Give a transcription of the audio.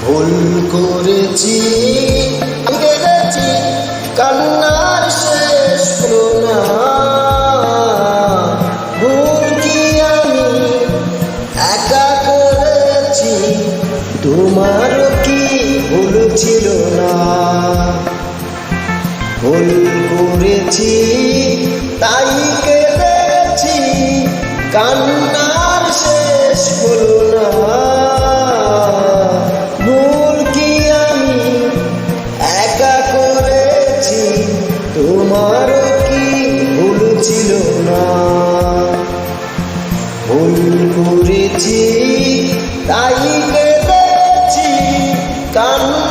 ভুল করেছি, কেঁদেছি, কান্নার শেষ হলো না। ভুল কি আমি একা করেছি, তোমারও কি ভুল ছিল না? ভুল করেছি তাই কেঁদেছি, কান্নার শেষ হলো না। ভুল কি আমি একা করেছি, তোমারও কি ভুল ছিল না? ভুল করেছি তাই কেঁদেছি, কান্না